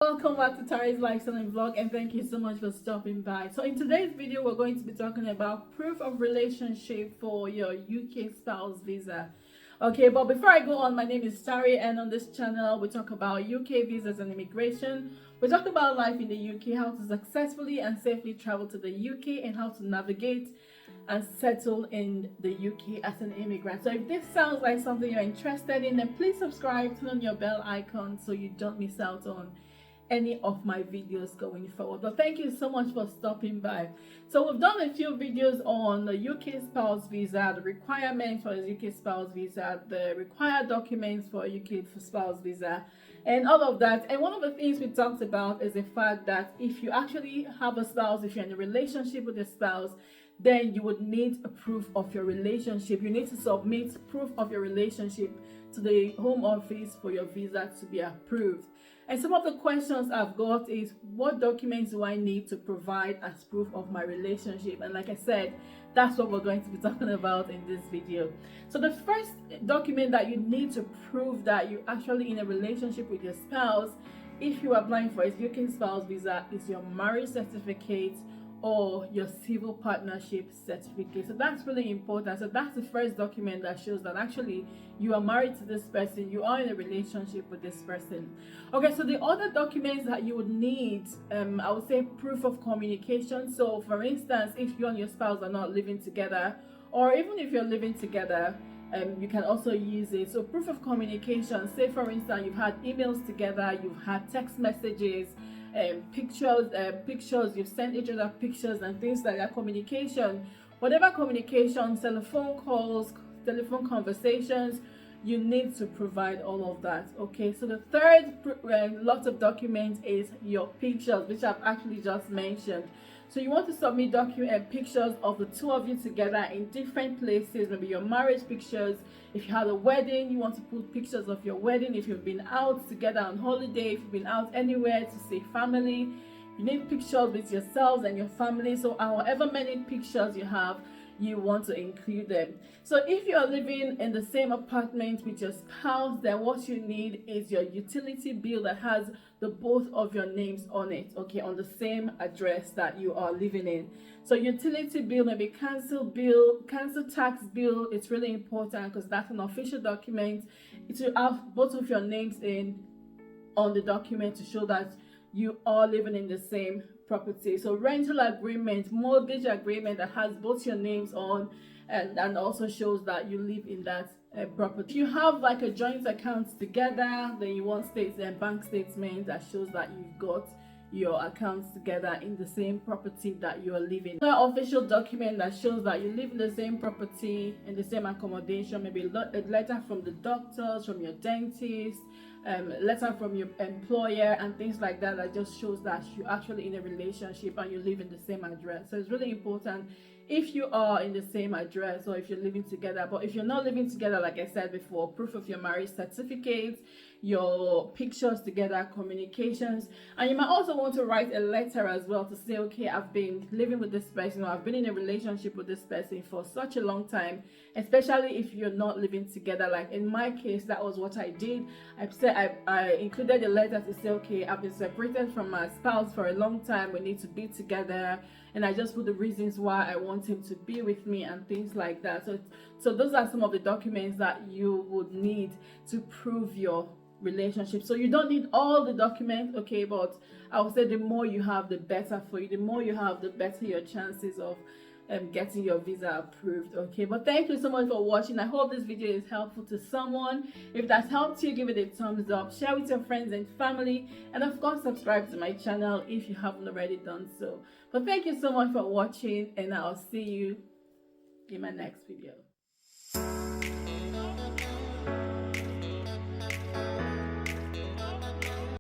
Welcome back to Tari's Lifestyle and Vlog, and thank you so much for stopping by. So in today's video, we're going to be talking about proof of relationship for your UK spouse visa. Okay, but before I go on, my name is Tari, and on this channel, we talk about UK visas and immigration. We talk about life in the UK, how to successfully and safely travel to the UK, and how to navigate and settle in the UK as an immigrant. So if this sounds like something you're interested in, then please subscribe, turn on your bell icon so you don't miss out on any of my videos going forward. But thank you so much for stopping by. So we've done a few videos on the UK spouse visa, the requirements for a UK spouse visa, the required documents for a UK spouse visa, and all of that. And one of the things we talked about is the fact that if you actually have a spouse, if you're in a relationship with a spouse, then you would need a proof of your relationship. You need to submit proof of your relationship to the Home Office for your visa to be approved. And some of the questions I've got is, what documents do I need to provide as proof of my relationship? And like I said, that's what we're going to be talking about in this video. So the first document that you need to prove that you're actually in a relationship with your spouse, if you're applying for a UK spouse visa, is your marriage certificate or your civil partnership certificate. So that's really important. So that's the first document that shows that actually you are married to this person, you are in a relationship with this person. Okay, so the other documents that you would need, I would say proof of communication. So for instance, if you and your spouse are not living together, or even if you're living together, you can also use it. So proof of communication, say for instance you've had emails together, you've had text messages, pictures, you've sent each other pictures and things like that. Communication, whatever communication, telephone calls, telephone conversations, you need to provide all of that. Okay, so the third lot of documents is your pictures, which I've actually just mentioned. So you want to submit pictures of the two of you together in different places, maybe your marriage pictures. If you had a wedding, you want to put pictures of your wedding. If you've been out together on holiday, if you've been out anywhere to see family, you need pictures with yourselves and your family. So however many pictures you have, you want to include them. So if you are living in the same apartment with your spouse, then what you need is your utility bill that has the both of your names on it, okay, on the same address that you are living in. So utility bill, maybe council bill, council tax bill. It's really important because that's an official document. It will have both of your names in on the document to show that you are living in the same property. So rental agreement, mortgage agreement that has both your names on and also shows that you live in that property. If you have like a joint account together, then you want bank statements that shows that you've got your accounts together in the same property that you are living. Another official document that shows that you live in the same property, in the same accommodation, maybe a letter from the doctors, from your dentist, letter from your employer and things like that, that just shows that you're actually in a relationship and you live in the same address. So it's really important if you are in the same address or if you're living together. But if you're not living together, like I said before, proof of your marriage certificate, your pictures together, communications. And you might also want to write a letter as well to say, okay, I've been living with this person, or I've been in a relationship with this person for such a long time, especially if you're not living together. Like in my case, that was what I did. I included a letter to say, okay, I've been separated from my spouse for a long time, we need to be together, and I just put the reasons why I want him to be with me and things like that. So those are some of the documents that you would need to prove your relationship. So you don't need all the documents, okay, but I would say the more you have, the better for you. The more you have, the better your chances of getting your visa approved. Okay, but thank you so much for watching. I hope this video is helpful to someone. If that's helped you, give it a thumbs up, share with your friends and family, and of course subscribe to my channel if you haven't already done so. But thank you so much for watching, and I'll see you in my next video.